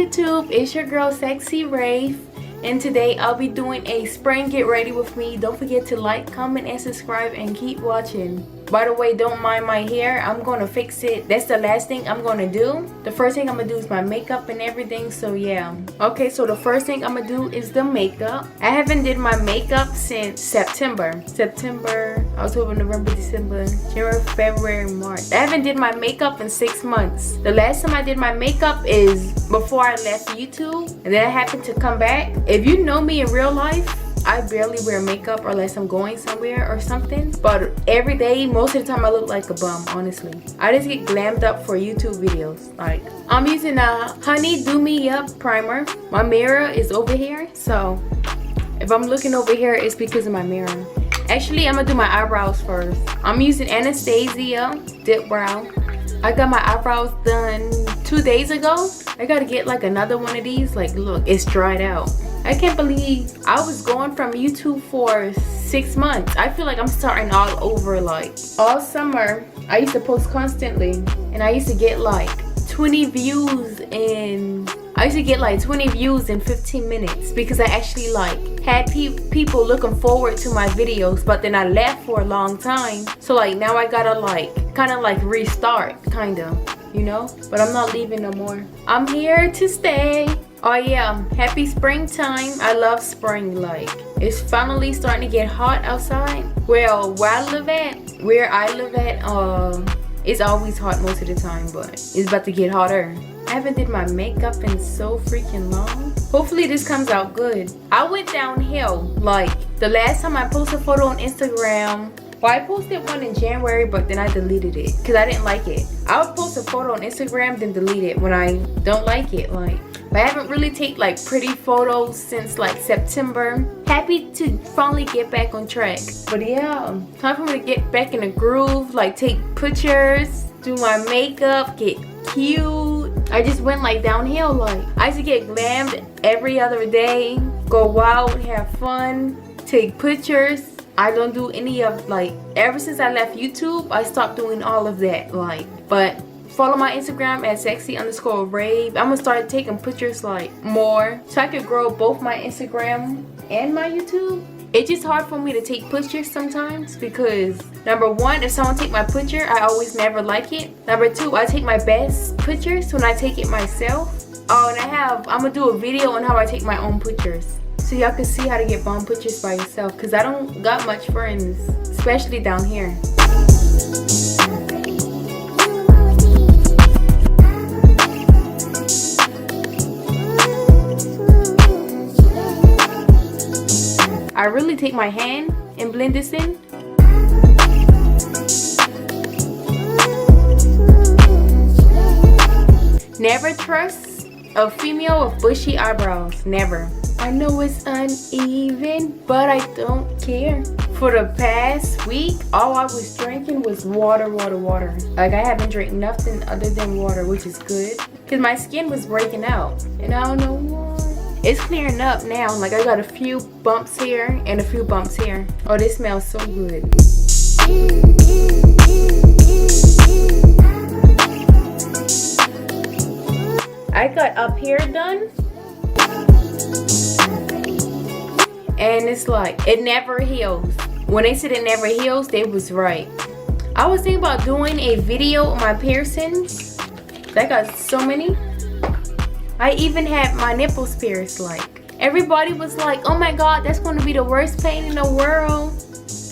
YouTube, it's your girl Sexy Rave, and today I'll be doing a spring get ready with me. Don't forget to like, comment, and subscribe, and keep watching. By the way, don't mind my hair, I'm gonna fix it. That's the last thing I'm gonna do. The first thing I'm gonna do is my makeup and everything, so yeah. Okay, so the first thing I'm gonna do is the makeup. I haven't did my makeup since September, October, November, December, January, February, March. I haven't did my makeup in 6 months. The last time I did my makeup is before I left YouTube, and then I happened to come back. If you know me in real life, I barely wear makeup unless I'm going somewhere or something. But every day, most of the time, I look like a bum, honestly. I just get glammed up for YouTube videos. Like, I'm using a Honey Do Me Up primer. My mirror is over here, so if I'm looking over here, it's because of my mirror. Actually, I'm gonna do my eyebrows first. I'm using Anastasia Dip Brow. I got my eyebrows done 2 days ago. I gotta get like another one of these. Like, look, it's dried out. I can't believe I was gone from YouTube for 6 months. I feel like I'm starting all over. Like, all summer I used to post constantly, and I used to get like 20 views in 15 minutes because I actually like had people looking forward to my videos. But then I left for a long time, so like now I gotta like kind of like restart, kind of, you know. But I'm not leaving no more. I'm here to stay. Oh yeah, happy springtime. I love spring. Like, it's finally starting to get hot outside. Well, where I live at, it's always hot most of the time, but it's about to get hotter. I haven't did my makeup in so freaking long. Hopefully this comes out good. I went downhill. Like, the last time I posted a photo on Instagram, well, I posted one in January, but then I deleted it because I didn't like it. I would post a photo on Instagram, then delete it when I don't like it. Like, but I haven't really taken like pretty photos since like September. Happy to finally get back on track. But yeah, time for me to get back in the groove. Like, take pictures, do my makeup, get cute. I just went like downhill. Like, I used to get glammed every other day, go out, have fun, take pictures. I don't do any of, like, ever since I left YouTube, I stopped doing all of that. Like, but follow my Instagram at sexy_rave. I'm gonna start taking pictures like more so I could grow both my Instagram and my YouTube. It's just hard for me to take pictures sometimes because, number one, if someone take my picture, I always never like it. Number two, I take my best pictures when I take it myself. Oh, and I'm gonna do a video on how I take my own pictures, so y'all can see how to get bomb pictures by yourself, because I don't got much friends, especially down here. I really take my hand and blend this in. Never trust a female with bushy eyebrows. Never. I know it's uneven, but I don't care. For the past week, all I was drinking was water. Like, I haven't drank nothing other than water, which is good, because my skin was breaking out, and I don't know why. It's clearing up now. Like, I got a few bumps here and a few bumps here. Oh, this smells so good. I got up here done, and it's like, it never heals. When they said it never heals, they was right. I was thinking about doing a video on my piercings. I got so many. I even had my nipples pierced. Like, everybody was like, oh my god, that's going to be the worst pain in the world.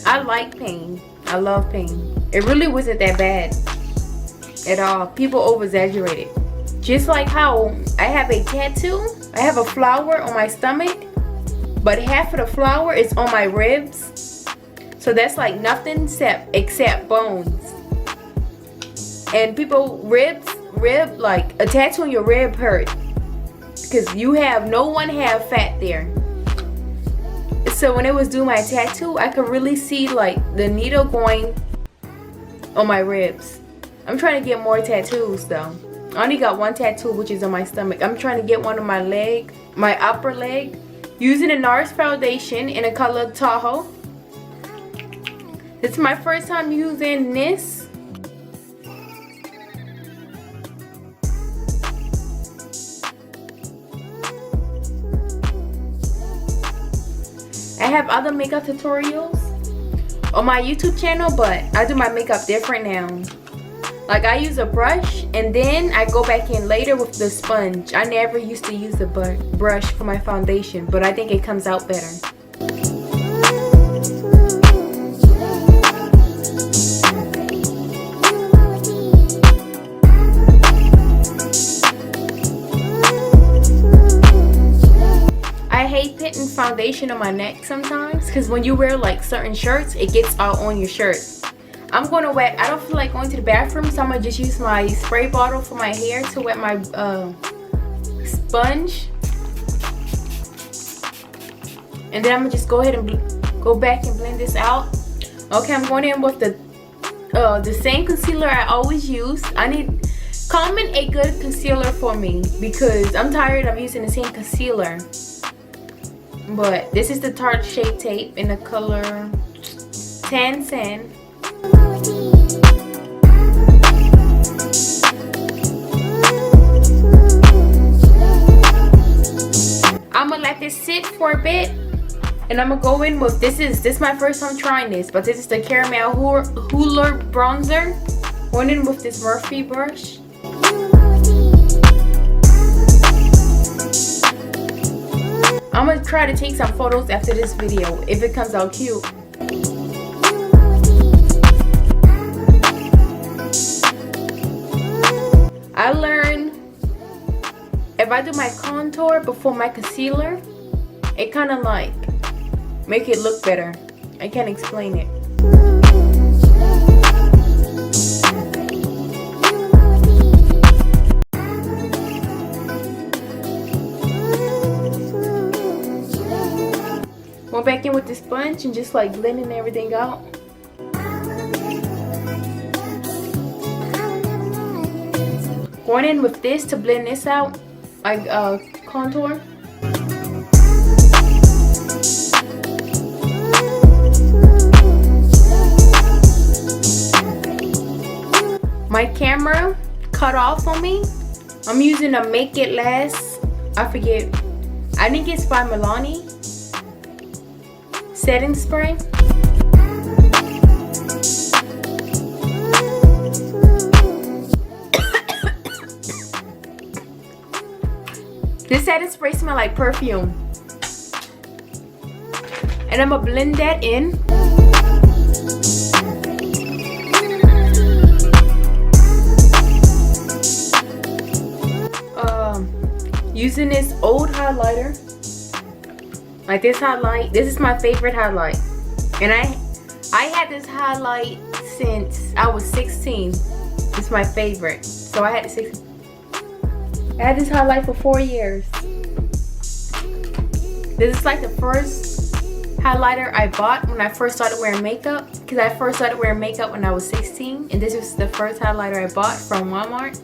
I like pain. I love pain. It really wasn't that bad at all. People over-exaggerated. Just like how I have a tattoo. I have a flower on my stomach, but half of the flower is on my ribs. So that's like nothing except bones. And people, rib, like a tattoo on your rib hurt, because no one have fat there. So when it was doing my tattoo, I could really see like the needle going on my ribs. I'm trying to get more tattoos though. I only got one tattoo, which is on my stomach. I'm trying to get one on my leg, my upper leg, using a NARS foundation in the color Tahoe. This is my first time using this. I have other makeup tutorials on my YouTube channel, but I do my makeup different now. Like I use a brush and then I go back in later with the sponge. I never used to use the brush for my foundation, but I think it comes out better. I hate putting foundation on my neck sometimes because when you wear like certain shirts, it gets all on your shirt. I'm going to wet, I don't feel like going to the bathroom, so I'm going to just use my spray bottle for my hair to wet my sponge. And then I'm going to just go ahead and go back and blend this out. Okay, I'm going in with the same concealer I always use. Comment a good concealer for me because I'm tired of using the same concealer. But this is the Tarte Shape Tape in the color Tan Sand. I'm gonna let this sit for a bit and I'm gonna go in with this is my first time trying this, but this is the Caramel Hooler bronzer. Going in with this Morphe brush. I'm gonna try to take some photos after this video if it comes out cute. I learned if I do my contour before my concealer, it kind of like make it look better. I can't explain it. Go back in with the sponge and just like blending everything out. Going in with this to blend this out, like contour. My camera cut off on me. I'm using a Make It Last, I forget, I think it's by Milani, setting spray. This setting spray smells like perfume. And I'm gonna blend that in. Using this old highlighter. Like this highlight. This is my favorite highlight. And I had this highlight since I was 16. It's my favorite. So I had I had this highlight for 4 years. This is like the first highlighter I bought when I first started wearing makeup. Because I first started wearing makeup when I was 16. And this was the first highlighter I bought from Walmart.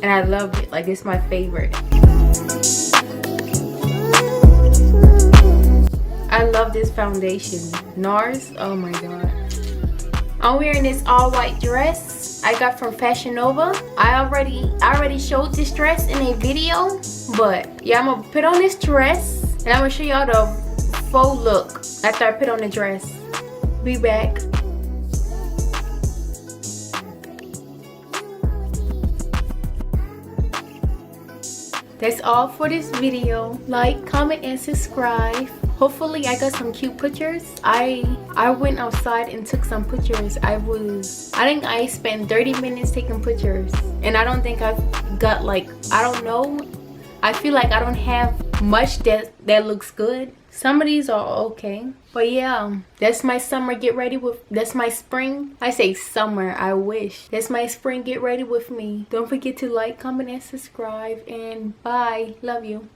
And I loved it. Like, it's my favorite. I love this foundation. NARS. Oh my god. I'm wearing this all white dress I got from fashionnova. I already showed this dress in a video, but yeah, I'm gonna put on this dress and I'm gonna show y'all the faux look after I put on the dress. Be back. That's all for this video. Like, comment, and subscribe. Hopefully I got some cute pictures. I went outside and took some pictures. I think I spent 30 minutes taking pictures. And I don't think I've got like, I don't know. I feel like I don't have much that looks good. Some of these are okay. But yeah, that's my summer get ready with, that's my spring. I say summer, I wish. That's my spring get ready with me. Don't forget to like, comment, and subscribe. And bye. Love you.